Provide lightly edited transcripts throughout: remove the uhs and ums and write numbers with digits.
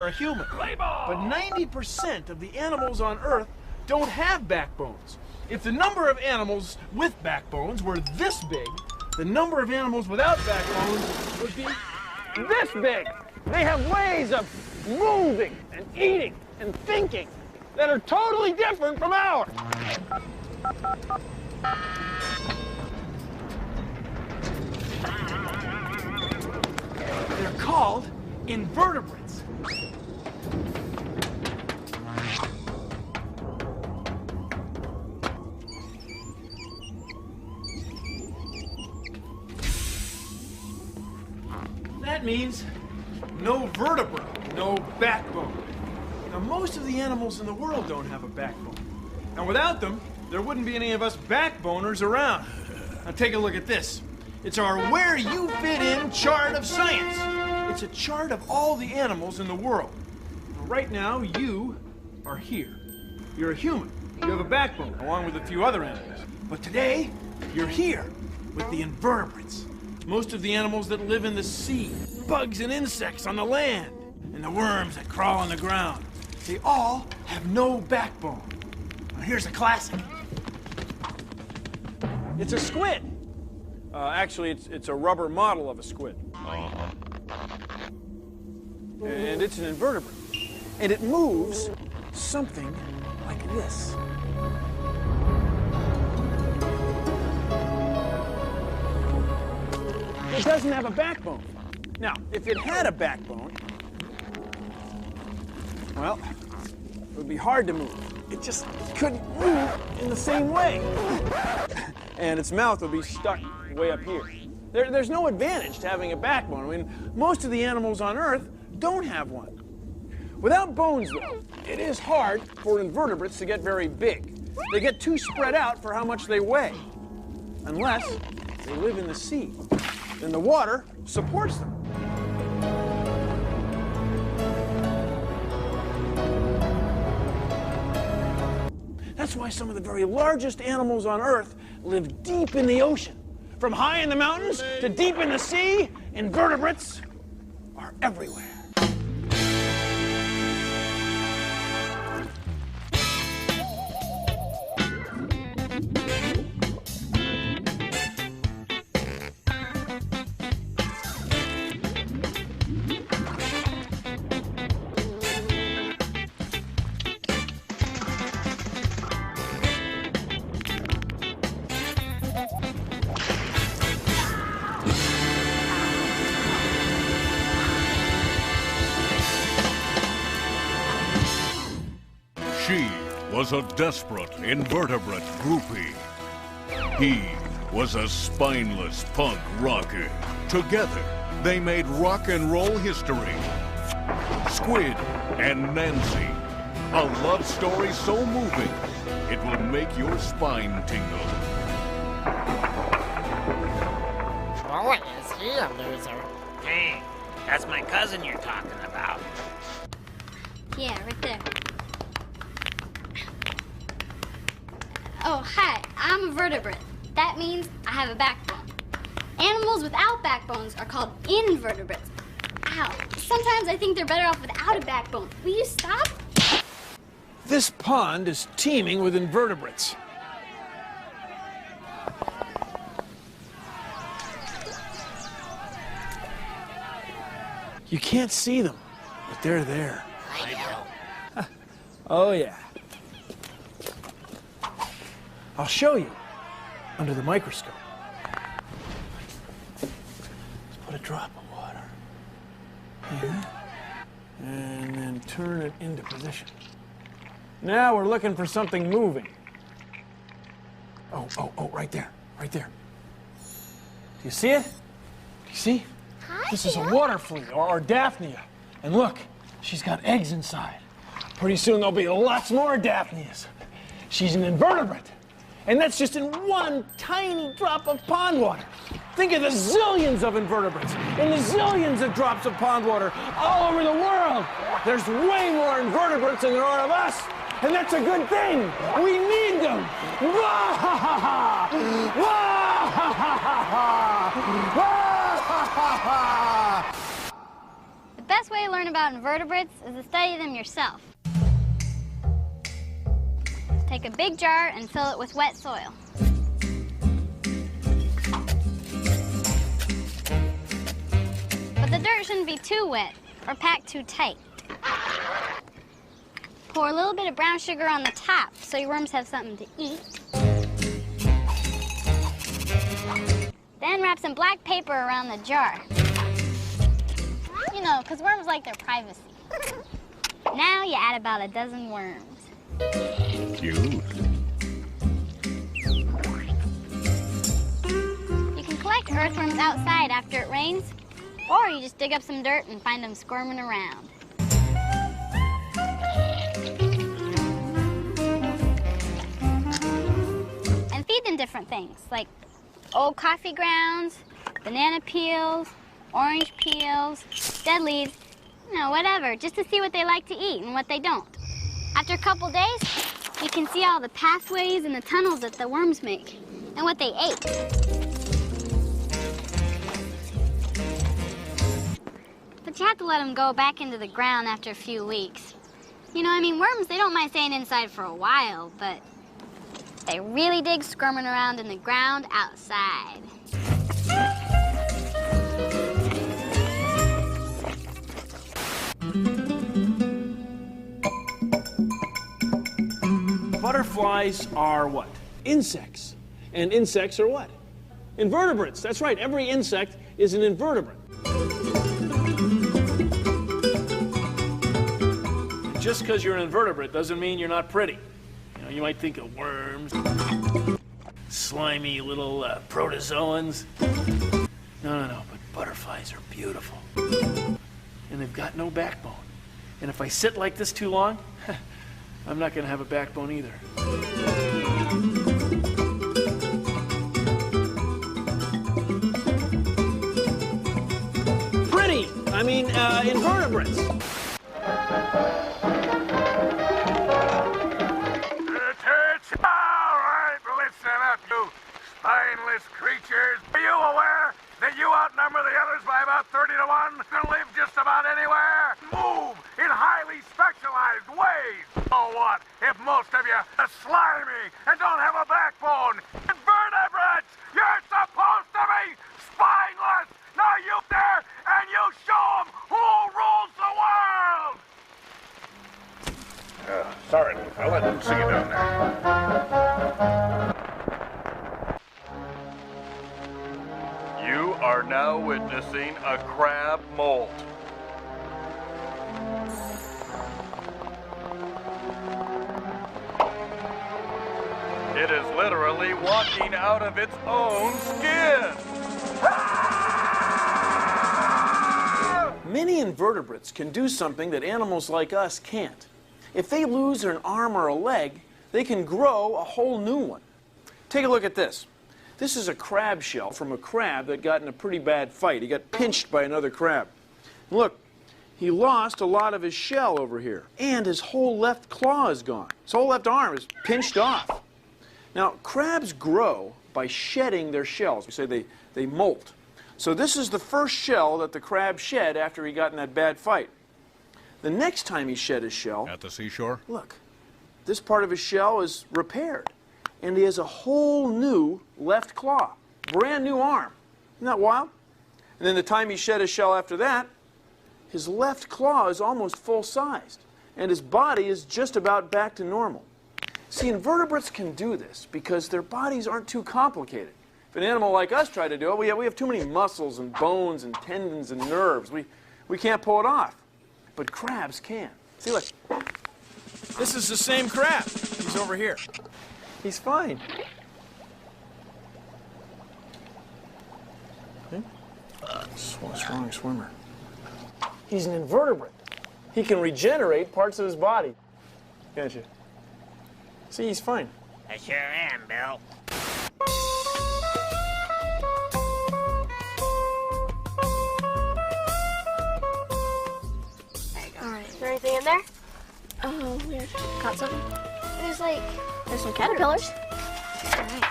are human. But 90% of the animals on Earth don't have backbones. If the number of animals with backbones were this big, the number of animals without backbones would be This big. They have ways of moving and eating and thinking that are totally different from ours. They're called invertebrates. That means no vertebra, no backbone. Now, most of the animals in the world don't have a backbone. And without them, there wouldn't be any of us backboners around. Now, take a look at this. It's our Where You Fit In chart of science. It's a chart of all the animals in the world. Now, right now, you are here. You're a human. You have a backbone, along with a few other animals. But today, you're here with the invertebrates. Most of the animals that live in the sea, bugs and insects on the land, and the worms that crawl on the ground. They all have no backbone. Now, here's a classic. It's a squid. Actually, it's a rubber model of a squid. And it's an invertebrate. And it moves something like this. It doesn't have a backbone. Now, if it had a backbone, well, it would be hard to move. It just couldn't move in the same way. And its mouth would be stuck way up here. There's no advantage to having a backbone. I mean, most of the animals on Earth don't have one. Without bones, though, it is hard for invertebrates to get very big. They get too spread out for how much they weigh, unless they live in the sea. Then the water supports them. That's why some of the very largest animals on Earth live deep in the ocean. From high in the mountains to deep in the sea, invertebrates are everywhere. She was a desperate invertebrate groupie. He was a spineless punk rocker. Together, they made rock and roll history. Squid and Nancy. A love story so moving, it will make your spine tingle. Boy, is he a loser. Hey, that's my cousin you're talking about. Yeah, right there. Oh, hi, I'm a vertebrate. That means I have a backbone. Animals without backbones are called invertebrates. Ow, sometimes I think they're better off without a backbone. Will you stop? This pond is teeming with invertebrates. You can't see them, but they're there. I know. Oh, yeah. I'll show you under the microscope. Let's put a drop of water here, and then turn it into position. Now we're looking for something moving. Oh, right there, right there. Do you see it? Do you see? Hi, This is a water flea, or Daphnia. And look, she's got eggs inside. Pretty soon there'll be lots more Daphnias. She's an invertebrate. And that's just in one tiny drop of pond water. Think of the zillions of invertebrates and the zillions of drops of pond water all over the world. There's way more invertebrates than there are of us. And that's a good thing. We need them. The best best way to learn about invertebrates is to study them yourself. Take a big jar and fill it with wet soil. But the dirt shouldn't be too wet or packed too tight. Pour a little bit of brown sugar on the top so your worms have something to eat. Then wrap some black paper around the jar. You know, because worms like their privacy. Now you add about a dozen worms. Cute. You can collect earthworms outside after it rains, or you just dig up some dirt and find them squirming around. And feed them different things, like old coffee grounds, banana peels, orange peels, dead leaves, you know, whatever, just to see what they like to eat and what they don't. After a couple days, you can see all the pathways and the tunnels that the worms make and what they ate. But you have to let them go back into the ground after a few weeks. You know, I mean, worms, they don't mind staying inside for a while, but they really dig squirming around in the ground outside. Butterflies are what? Insects. And insects are what? Invertebrates. That's right. Every insect is an invertebrate. Just because you're an invertebrate doesn't mean you're not pretty. You know, you might think of worms, slimy little protozoans. No, but butterflies are beautiful. And they've got no backbone. And if I sit like this too long, I'm not going to have a backbone either. Invertebrates. All right, listen up, you spineless creatures. Are you aware that you outnumber the others by about 30 to 1? Can live just about anywhere, move in highly specialized ways. Oh, what if most of you are slimy and don't have a backbone? Invertebrates, you're supposed to be spineless. Now you there and you show them who rules the world. Sorry, little fella, I didn't see you down there. You are now witnessing a crab molt. It is literally walking out of its own skin. Many invertebrates can do something that animals like us can't. If they lose an arm or a leg, they can grow a whole new one. Take a look at this. This is a crab shell from a crab that got in a pretty bad fight. He got pinched by another crab. Look, he lost a lot of his shell over here, and his whole left claw is gone. His whole left arm is pinched off. Now, crabs grow by shedding their shells. We say they molt. So this is the first shell that the crab shed after he got in that bad fight. The next time he shed his shell... At the seashore? Look, this part of his shell is repaired, and he has a whole new left claw. Brand new arm. Isn't that wild? And then the time he shed his shell after that, his left claw is almost full-sized, and his body is just about back to normal. See, invertebrates can do this because their bodies aren't too complicated. If an animal like us tried to do it, we have too many muscles and bones and tendons and nerves. We can't pull it off. But crabs can. See, look. This is the same crab. He's over here. He's fine. Strong swimmer. He's an invertebrate. He can regenerate parts of his body. Can't you? See, he's fine. I sure am, Bill. Is there anything in there? Oh, weird. Caught something? There's some caterpillars. Alright.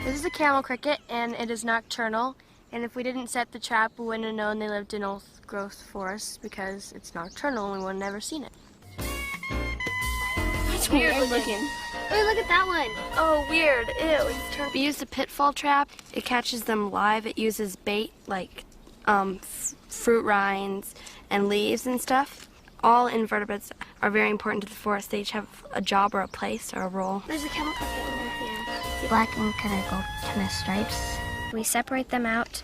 This is a camel cricket, and it is nocturnal. And if we didn't set the trap, we wouldn't have known they lived in growth forests because it's nocturnal and we've never seen it. It's weird looking. Wait, look at that one. Oh, weird. Ew. We use the pitfall trap. It catches them live. It uses bait like fruit rinds and leaves and stuff. All invertebrates are very important to the forest. They each have a job or a place or a role. There's a chemical thing in there. Yeah. Black and kind of stripes. We separate them out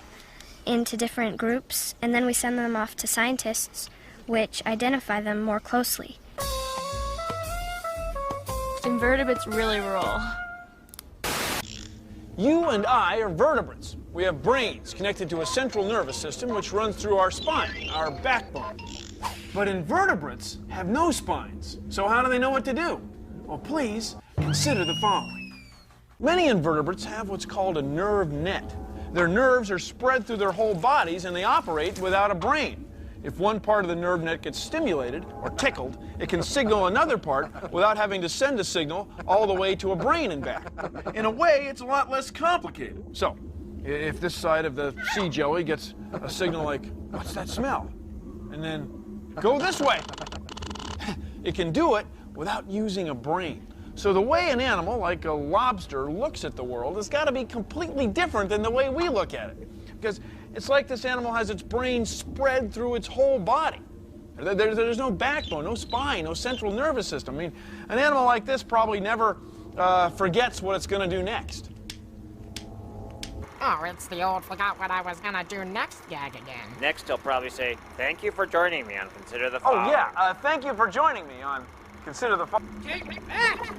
into different groups, and then we send them off to scientists, which identify them more closely. Invertebrates really roll. You and I are vertebrates. We have brains connected to a central nervous system which runs through our spine, our backbone. But invertebrates have no spines, so how do they know what to do? Well, please consider the following. Many invertebrates have what's called a nerve net. Their nerves are spread through their whole bodies and they operate without a brain. If one part of the nerve net gets stimulated or tickled, it can signal another part without having to send a signal all the way to a brain and back. In a way, it's a lot less complicated. So, if this side of the sea jelly gets a signal like, what's that smell? And then, go this way. It can do it without using a brain. So the way an animal, like a lobster, looks at the world has got to be completely different than the way we look at it. Because it's like this animal has its brain spread through its whole body. There's no backbone, no spine, no central nervous system. I mean, an animal like this probably never forgets what it's going to do next. Oh, it's the old forgot what I was gonna do next gag again. Next, he'll probably say, thank you for joining me on Consider the Following. Oh, yeah. Thank you for joining me on Consider the Following. Take me back!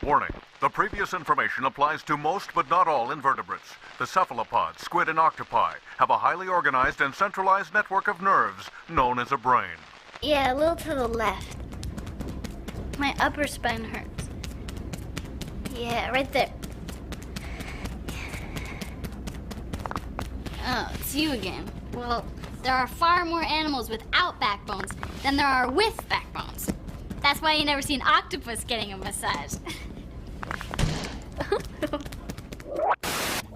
Warning. The previous information applies to most but not all invertebrates. The cephalopods, squid, and octopi have a highly organized and centralized network of nerves known as a brain. Yeah, a little to the left. My upper spine hurts. Yeah, right there. Oh, it's you again. Well, there are far more animals without backbones than there are with backbones. That's why you never see an octopus getting a massage.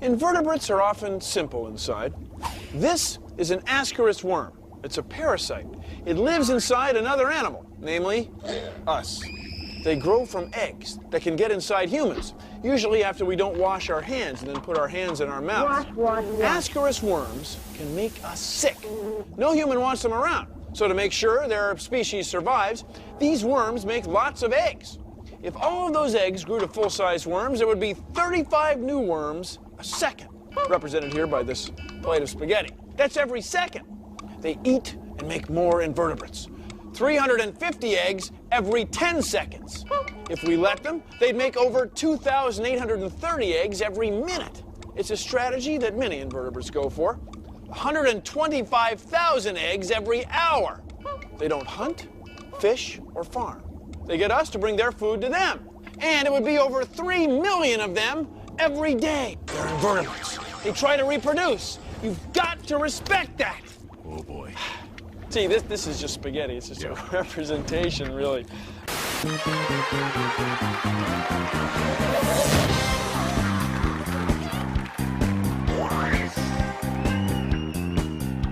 Invertebrates are often simple inside. This is an Ascaris worm. It's a parasite. It lives inside another animal, namely us. They grow from eggs that can get inside humans, usually after we don't wash our hands and then put our hands in our mouths. Ascaris worms can make us sick. No human wants them around. So to make sure their species survives, these worms make lots of eggs. If all of those eggs grew to full-size worms, there would be 35 new worms a second, represented here by this plate of spaghetti. That's every second. They eat and make more invertebrates. 350 eggs every 10 seconds. If we let them, they'd make over 2,830 eggs every minute. It's a strategy that many invertebrates go for. 125,000 eggs every hour. They don't hunt, fish, or farm. They get us to bring their food to them. And it would be over 3 million of them every day. They're invertebrates. They try to reproduce. You've got to respect that. Oh, boy. See, this is just spaghetti. It's just a representation, really.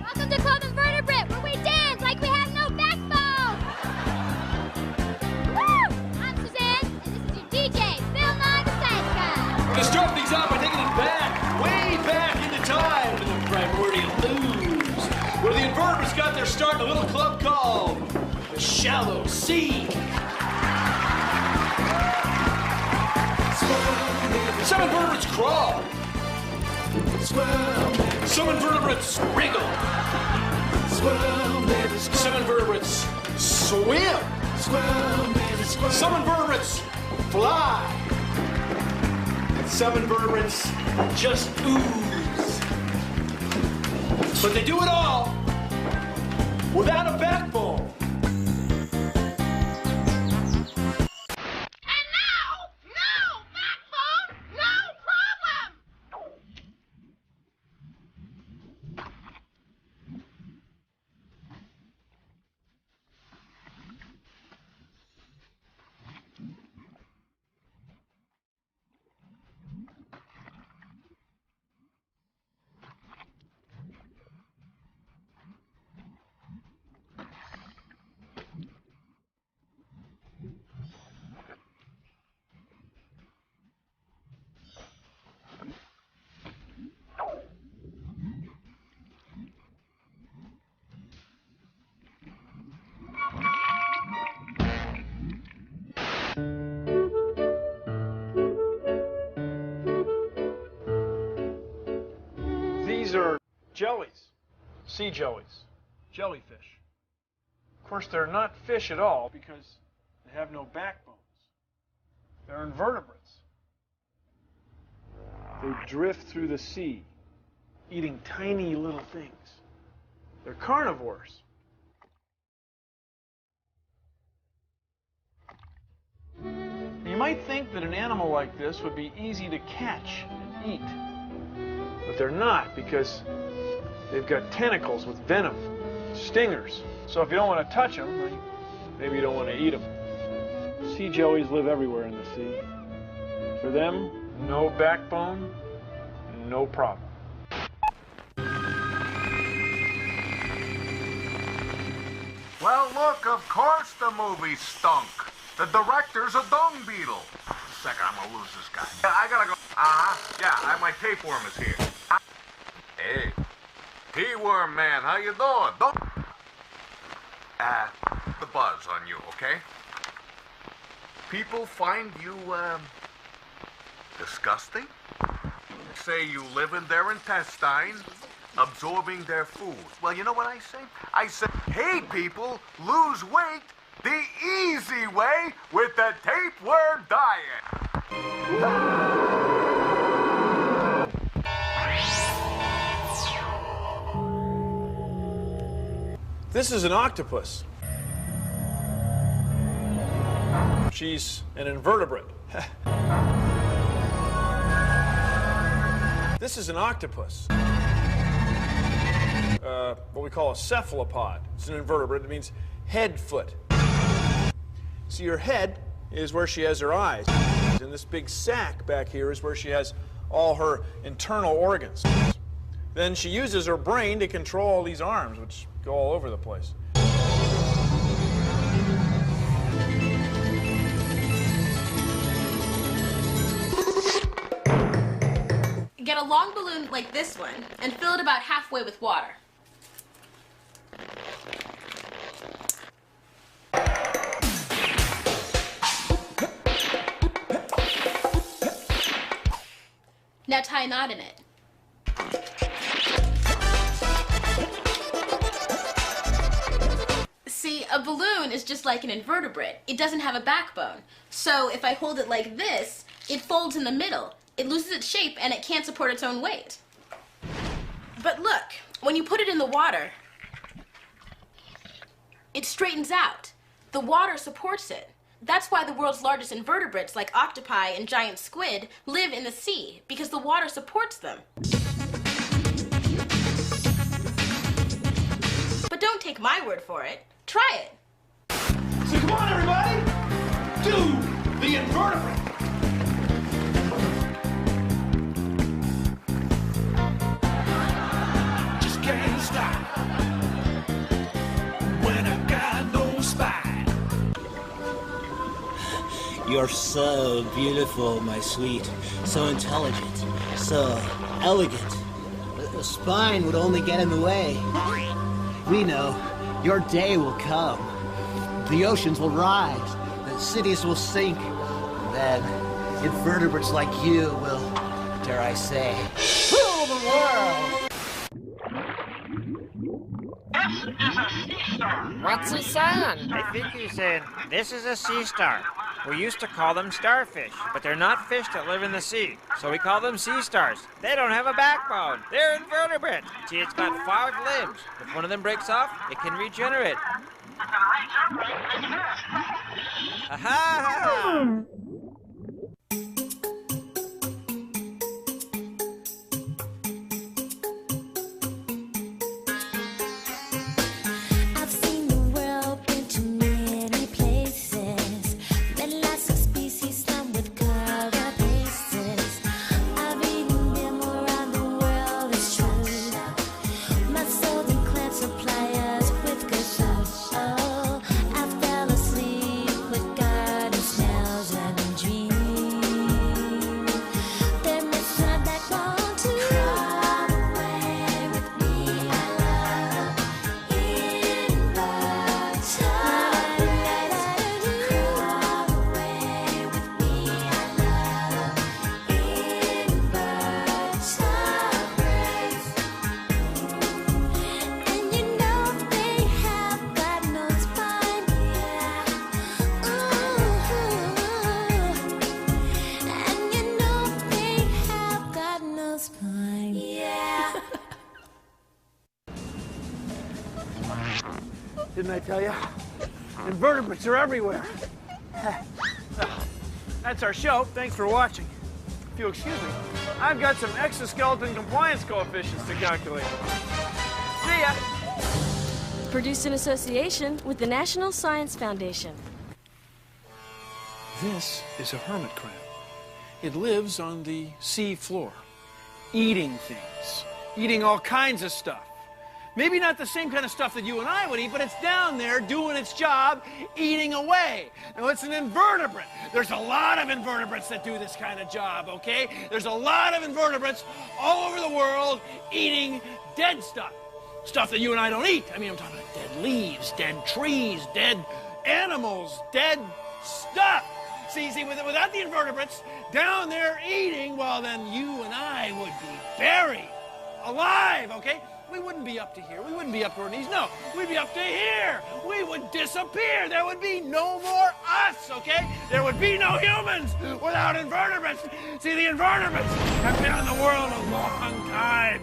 Welcome to Club Invertebrate, where we dance like we have no backbone. Woo! I'm Suzanne, and this is your DJ, Phil Nagasaika. We're gonna start things out by taking it back, way back into time to the primordial ooze, where the invertebrates got their start in a little club called the Shallow Sea. Some invertebrates crawl. Some invertebrates wriggle. Some invertebrates swim. Some invertebrates fly. And some invertebrates just ooze. But they do it all without a backbone. Jellies. Sea jellies. Jellyfish. Of course, they're not fish at all because they have no backbones. They're invertebrates. They drift through the sea, eating tiny little things. They're carnivores. You might think that an animal like this would be easy to catch and eat. But they're not, because they've got tentacles with venom, stingers. So if you don't want to touch them, then maybe you don't want to eat them. Sea jellies live everywhere in the sea. For them, no backbone, no problem. Well, look, of course the movie stunk. The director's a dung beetle. Second, I'm gonna lose this guy. Yeah, I gotta go. Yeah, my tapeworm is here. Hey, T-worm man, how you doing? Don't the buzz on you, okay? People find you disgusting. Say you live in their intestines, absorbing their food. Well, you know what I say? I say, hey people, lose weight the easy way with the tapeworm diet. This is an octopus. She's an invertebrate. This is an octopus. What we call a cephalopod. It's an invertebrate. It means head foot. See, her head is where she has her eyes. And this big sac back here is where she has all her internal organs. Then she uses her brain to control all these arms, which go all over the place. Get a long balloon like this one and fill it about halfway with water. Now tie a knot in it. See, a balloon is just like an invertebrate. It doesn't have a backbone. So if I hold it like this, it folds in the middle. It loses its shape and it can't support its own weight. But look, when you put it in the water, it straightens out. The water supports it. That's why the world's largest invertebrates, like octopi and giant squid, live in the sea, because the water supports them. But don't take my word for it. Try it. So come on, everybody! Do the invertebrate! Just can't stop when I got no spine. You're so beautiful, my sweet, so intelligent, so elegant. A spine would only get in the way. We know your day will come. The oceans will rise, the cities will sink, and then invertebrates like you will, dare I say, rule the world! This is a sea star. What's he saying? I think he's saying, this is a sea star. We used to call them starfish, but they're not fish that live in the sea, so we call them sea stars. They don't have a backbone. They're invertebrates. See, it's got 5 limbs. If one of them breaks off, it can regenerate. Aha! With garden smells and Didn't I tell you? Invertebrates are everywhere. That's our show. Thanks for watching. If you'll excuse me, I've got some exoskeleton compliance coefficients to calculate. See ya! Produced in association with the National Science Foundation. This is a hermit crab. It lives on the sea floor, eating things, eating all kinds of stuff. Maybe not the same kind of stuff that you and I would eat, but it's down there doing its job, eating away. Now, it's an invertebrate. There's a lot of invertebrates that do this kind of job, okay? There's a lot of invertebrates all over the world eating dead stuff. Stuff that you and I don't eat. I mean, I'm talking about dead leaves, dead trees, dead animals, dead stuff. See, without the invertebrates down there eating, well, then you and I would be buried alive, okay? We wouldn't be up to here. We wouldn't be up to our knees. No, we'd be up to here. We would disappear. There would be no more us, okay? There would be no humans without invertebrates. See, the invertebrates have been in the world a long time.